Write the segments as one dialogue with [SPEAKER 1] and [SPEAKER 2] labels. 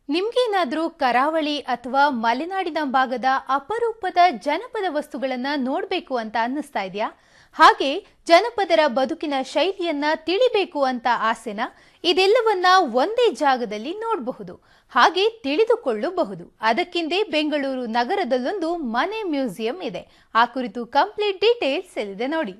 [SPEAKER 1] ನಿಮ್ಗೇನಾದ್ರೂ ಕರಾವಳಿ ಅಥವಾ ಮಲೆನಾಡಿನ ಭಾಗದ ಅಪರೂಪದ ಜನಪದ ವಸ್ತುಗಳನ್ನ ನೋಡಬೇಕು ಅಂತ ಅನ್ನಿಸ್ತಾ ಇದೆಯಾ? ಹಾಗೆ ಜನಪದರ ಬದುಕಿನ ಶೈಲಿಯನ್ನ ತಿಳಿಬೇಕು ಅಂತ ಆಸೆನಾ? ಇದೆಲ್ಲವನ್ನ ಒಂದೇ ಜಾಗದಲ್ಲಿ ನೋಡಬಹುದು, ಹಾಗೆ ತಿಳಿದುಕೊಳ್ಳಬಹುದು. ಅದಕ್ಕಿಂದೇ ಬೆಂಗಳೂರು ನಗರದಲ್ಲೊಂದು ಮನೆ ಮ್ಯೂಸಿಯಂ ಇದೆ. ಆ ಕುರಿತು ಕಂಪ್ಲೀಟ್ ಡೀಟೇಲ್ಸ್ ಇಲ್ಲಿದೆ ನೋಡಿ.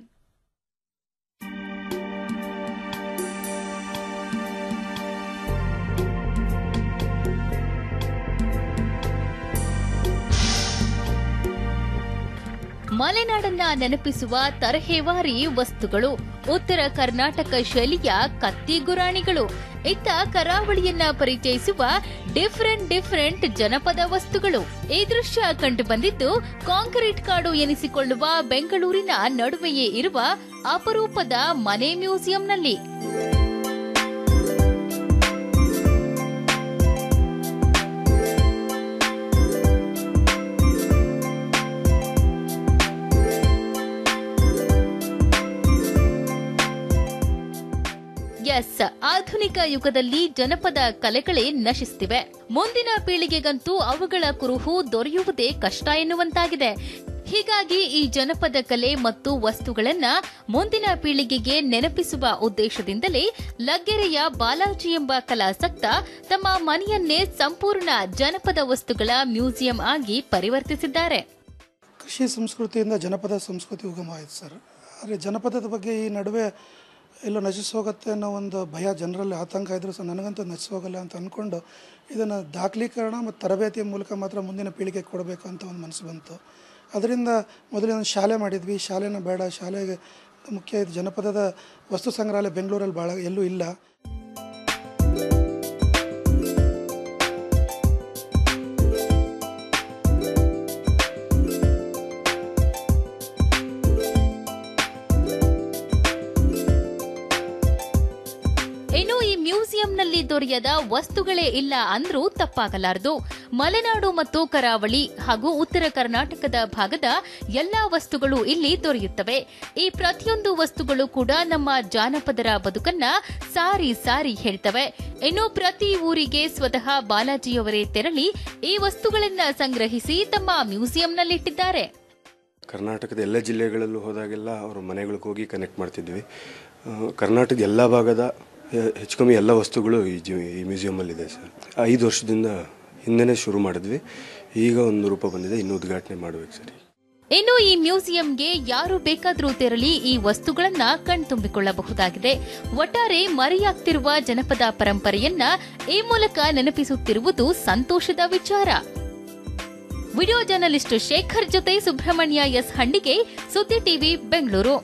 [SPEAKER 2] ಮಲೆನಾಡನ್ನ ನೆನಪಿಸುವ ತರಹೇವಾರಿ ವಸ್ತುಗಳು, ಉತ್ತರ ಕರ್ನಾಟಕ ಶೈಲಿಯ ಕತ್ತಿ ಗುರಾಣಿಗಳು, ಇತ್ತ ಕರಾವಳಿಯನ್ನ ಪರಿಚಯಿಸುವ ಡಿಫರೆಂಟ್ ಜನಪದ ವಸ್ತುಗಳು. ಈ ದೃಶ್ಯ ಕಂಡು ಬಂದಿದ್ದು ಕಾಂಕ್ರೀಟ್ ಕಾಡು ಎನಿಸಿಕೊಳ್ಳುವ ಬೆಂಗಳೂರಿನ ನಡುವೆಯೇ ಇರುವ ಅಪರೂಪದ ಮನೆ ಮ್ಯೂಸಿಯಂನಲ್ಲಿ. ಆಧುನಿಕ ಯುಗದಲ್ಲಿ ಜನಪದ ಕಲೆಗಳೇ ನಶಿಸುತ್ತಿವೆ. ಮುಂದಿನ ಪೀಳಿಗೆಗಂತೂ ಅವುಗಳ ಕುರುಹು ದೊರೆಯುವುದೇ ಕಷ್ಟ ಎನ್ನುವಂತಾಗಿದೆ. ಹೀಗಾಗಿ ಈ ಜನಪದ ಕಲೆ ಮತ್ತು ವಸ್ತುಗಳನ್ನ ಮುಂದಿನ ಪೀಳಿಗೆಗೆ ನೆನಪಿಸುವ ಉದ್ದೇಶದಿಂದಲೇ ಲಗ್ಗೆರೆಯ ಬಾಲಾಜಿ ಎಂಬ ಕಲಾಸಕ್ತ ತಮ್ಮ ಮನೆಯನ್ನೇ ಸಂಪೂರ್ಣ ಜನಪದ ವಸ್ತುಗಳ ಮ್ಯೂಸಿಯಂ ಆಗಿ ಪರಿವರ್ತಿಸಿದ್ದಾರೆ.
[SPEAKER 3] ಕೃಷಿ ಸಂಸ್ಕೃತಿಯಿಂದ ಜನಪದ ಸಂಸ್ಕೃತಿ ಉಗಮ ಆಯಿತು ಸರ್. ಆದರೆ ಜನಪದದ ಬಗ್ಗೆ ಈ ನಡುವೆ ಎಲ್ಲೋ ನಶಿಸೋಗುತ್ತೆ ಅನ್ನೋ ಒಂದು ಭಯ ಜನರಲ್ಲಿ ಆತಂಕ ಇದ್ರೂ ಸಹ ನನಗಂತೂ ನಶಿಸೋಗಲ್ಲ ಅಂತ ಅಂದ್ಕೊಂಡು ಇದನ್ನು ದಾಖಲೀಕರಣ ಮತ್ತು ತರಬೇತಿಯ ಮೂಲಕ ಮಾತ್ರ ಮುಂದಿನ ಪೀಳಿಗೆಗೆ ಕೊಡಬೇಕು ಅಂತ ಒಂದು ಮನಸ್ಸು ಬಂತು. ಅದರಿಂದ ಮೊದಲೇ ಒಂದು ಶಾಲೆ ಮಾಡಿದ್ವಿ. ಶಾಲೆನ ಬೇಡ, ಶಾಲೆಗೆ ಮುಖ್ಯ ಇದು ಜನಪದದ ವಸ್ತು ಸಂಗ್ರಹಾಲಯ ಬೆಂಗಳೂರಲ್ಲಿ ಭಾಳ ಎಲ್ಲೂ ಇಲ್ಲ.
[SPEAKER 2] ಇನ್ನು ಈ ಮ್ಯೂಸಿಯಂನಲ್ಲಿ ದೊರೆಯದ ವಸ್ತುಗಳೇ ಇಲ್ಲ ಅಂದ್ರೂ ತಪ್ಪಾಗಲಾರದು. ಮಲೆನಾಡು ಮತ್ತು ಕರಾವಳಿ ಹಾಗೂ ಉತ್ತರ ಕರ್ನಾಟಕದ ಭಾಗದ ಎಲ್ಲಾ ವಸ್ತುಗಳು ಇಲ್ಲಿ ದೊರೆಯುತ್ತವೆ. ಈ ಪ್ರತಿಯೊಂದು ವಸ್ತುಗಳು ಕೂಡ ನಮ್ಮ ಜಾನಪದರ ಬದುಕನ್ನ ಸಾರಿ ಹೇಳ್ತವೆ. ಇನ್ನು ಪ್ರತಿ ಊರಿಗೆ ಸ್ವತಃ ಬಾಲಾಜಿಯವರೇ ತೆರಳಿ ಈ ವಸ್ತುಗಳನ್ನ ಸಂಗ್ರಹಿಸಿ ತಮ್ಮ ಮ್ಯೂಸಿಯಂನಲ್ಲಿಟ್ಟಿದ್ದಾರೆ.
[SPEAKER 4] ಕರ್ನಾಟಕದ ಎಲ್ಲ ಜಿಲ್ಲೆಗಳಲ್ಲೂ ಹೋದಾಗೆಲ್ಲ ಅವರ ಮನೆಗಳಿಗೆ ಹೋಗಿ ಕನೆಕ್ಟ್ ಮಾಡ್ತಿದ್ವಿ. ಕರ್ನಾಟಕದ ಎಲ್ಲ ಭಾಗದ ಹೆಚ್ಚು ಕಮ್ಮಿ ಎಲ್ಲ ವಸ್ತುಗಳು ಈ ಮ್ಯೂಸಿಯಮಲ್ಲಿದೆ ಸರ್. 5 ವರ್ಷದಿಂದ ಹಿಂದೆನೇ ಶುರು ಮಾಡಿದ್ವಿ. ಈಗ ಒಂದು ರೂಪ ಬಂದಿದೆ, ಇನ್ನೂ ಉದ್ಘಾಟನೆ ಮಾಡಬೇಕು ಸರ್.
[SPEAKER 2] ಇನ್ನು ಈ ಮ್ಯೂಸಿಯಂಗೆ ಯಾರು ಬೇಕಾದರೂ ತೆರಳಿ ಈ ವಸ್ತುಗಳನ್ನ ಕಣ್ತುಂಬಿಕೊಳ್ಳಬಹುದಾಗಿದೆ. ಒಟ್ಟಾರೆ ಮರೆಯಾಗ್ತಿರುವ ಜನಪದ ಪರಂಪರೆಯನ್ನ ಈ ಮೂಲಕ ನೆನಪಿಸುತ್ತಿರುವುದು ಸಂತೋಷದ ವಿಚಾರ. ವಿಡಿಯೋ ಜರ್ನಲಿಸ್ಟ್ ಶೇಖರ್ ಜೊತೆ ಸುಬ್ರಹ್ಮಣ್ಯ ಎಸ್ ಹಂಡಿಗೆ, ಸುದ್ದಿ ಟಿವಿ, ಬೆಂಗಳೂರು.